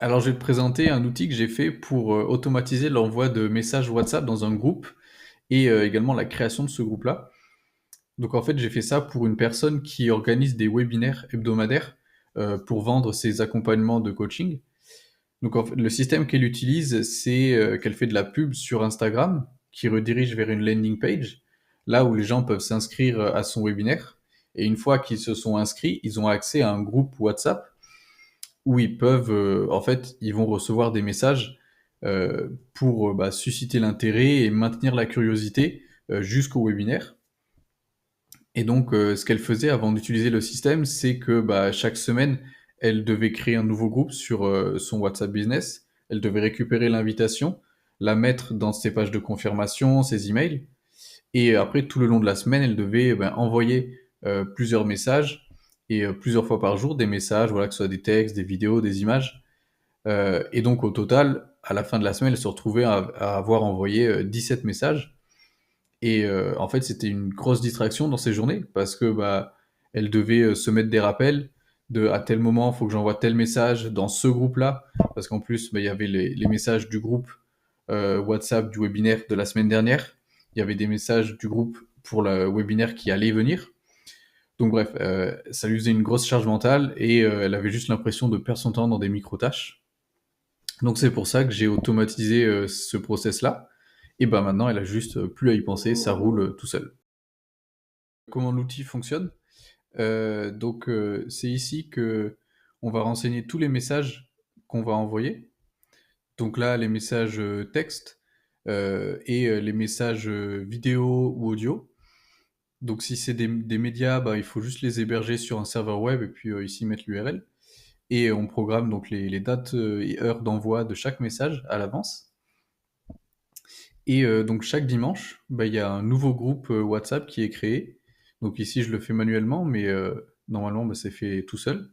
Alors, je vais te présenter un outil que j'ai fait pour automatiser l'envoi de messages WhatsApp dans un groupe et également la création de ce groupe-là. Donc, en fait, j'ai fait ça pour une personne qui organise des webinaires hebdomadaires pour vendre ses accompagnements de coaching. Donc, en fait, le système qu'elle utilise, c'est qu'elle fait de la pub sur Instagram qui redirige vers une landing page, là où les gens peuvent s'inscrire à son webinaire. Et une fois qu'ils se sont inscrits, ils ont accès à un groupe WhatsApp où ils peuvent, en fait, ils vont recevoir des messages pour bah, susciter l'intérêt et maintenir la curiosité jusqu'au webinaire. Et donc, ce qu'elle faisait avant d'utiliser le système, c'est que bah, chaque semaine, elle devait créer un nouveau groupe sur son WhatsApp Business. Elle devait récupérer l'invitation, la mettre dans ses pages de confirmation, ses emails. Et après, tout le long de la semaine, elle devait ben, envoyer plusieurs messages et plusieurs fois par jour des messages, voilà, que ce soit des textes, des vidéos, des images. Et donc, au total, à la fin de la semaine, elle se retrouvait à avoir envoyé 17 messages. Et en fait, c'était une grosse distraction dans ses journées parce que bah, elle devait se mettre des rappels de à tel moment, il faut que j'envoie tel message dans ce groupe-là. Parce qu'en plus, bah, il y avait les messages du groupe WhatsApp du webinaire de la semaine dernière. Il y avait des messages du groupe pour le webinaire qui allait venir. Donc bref, ça lui faisait une grosse charge mentale et elle avait juste l'impression de perdre son temps dans des micro-tâches. Donc c'est pour ça que j'ai automatisé ce process-là. Et ben maintenant, elle a juste plus à y penser, ça roule tout seul. Comment l'outil fonctionne? C'est ici que on va renseigner tous les messages qu'on va envoyer. Donc là, les messages texte et les messages vidéo ou audio. Donc si c'est des médias, bah, il faut juste les héberger sur un serveur web et puis ici mettre l'URL. Et on programme donc les dates et heures d'envoi de chaque message à l'avance. Et donc chaque dimanche, bah, il y a un nouveau groupe WhatsApp qui est créé. Donc ici, je le fais manuellement, mais normalement, bah, c'est fait tout seul.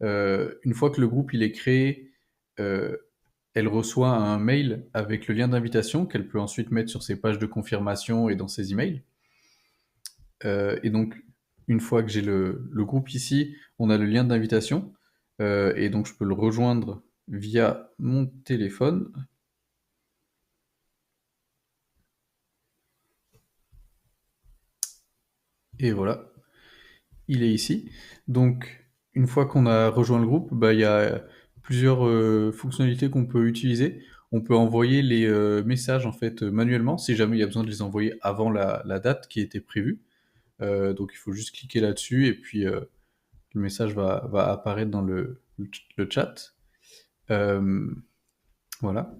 Une fois que le groupe il est créé, euh, elle reçoit un mail avec le lien d'invitation qu'elle peut ensuite mettre sur ses pages de confirmation et dans ses emails. Et donc, une fois que j'ai le groupe ici, on a le lien d'invitation. Et donc, je peux le rejoindre via mon téléphone. Et voilà, il est ici. Donc, une fois qu'on a rejoint le groupe, bah, il y a plusieurs fonctionnalités qu'on peut utiliser. On peut envoyer les messages en fait manuellement si jamais il y a besoin de les envoyer avant la date qui était prévue. Donc, il faut juste cliquer là-dessus et puis le message va apparaître dans le chat. Euh, voilà.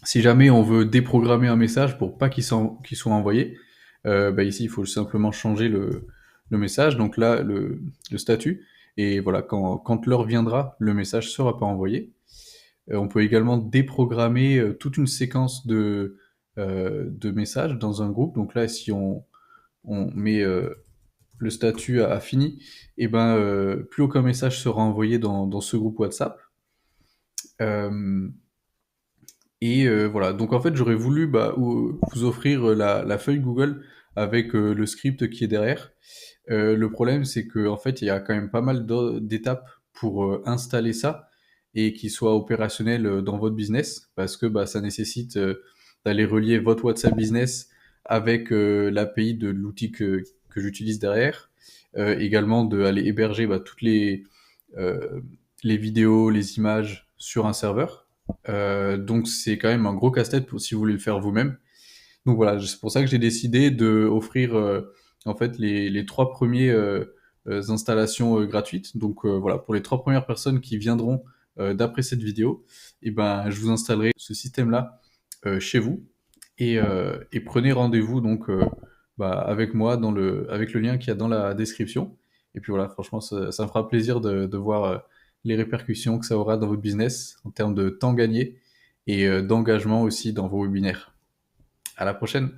Si jamais on veut déprogrammer un message pour pas qu'il soit envoyé, bah ici il faut simplement changer le message, donc là le statut, et voilà, quand l'heure viendra, le message sera pas envoyé. On peut également déprogrammer toute une séquence de messages dans un groupe, donc là si on met le statut à fini, et ben plus aucun message sera envoyé dans ce groupe WhatsApp. Euh, Et voilà, donc en fait j'aurais voulu bah, vous offrir la feuille Google avec le script qui est derrière. Le problème c'est que en fait il y a quand même pas mal d'étapes pour installer ça et qu'il soit opérationnel dans votre business parce que bah, ça nécessite d'aller relier votre WhatsApp Business avec l'API de l'outil que j'utilise derrière. Également d'aller héberger bah, toutes euh, les vidéos, les images sur un serveur. Donc c'est quand même un gros casse-tête pour si vous voulez le faire vous-même. Donc voilà, c'est pour ça que j'ai décidé de offrir en fait les trois premiers installations gratuites. Donc voilà, pour les trois premières personnes qui viendront d'après cette vidéo, et ben je vous installerai ce système-là chez vous et prenez rendez-vous donc bah, avec moi avec le lien qu'il y a dans la description. Et puis voilà, franchement, ça me fera plaisir de voir les répercussions que ça aura dans votre business en termes de temps gagné et d'engagement aussi dans vos webinaires. À la prochaine!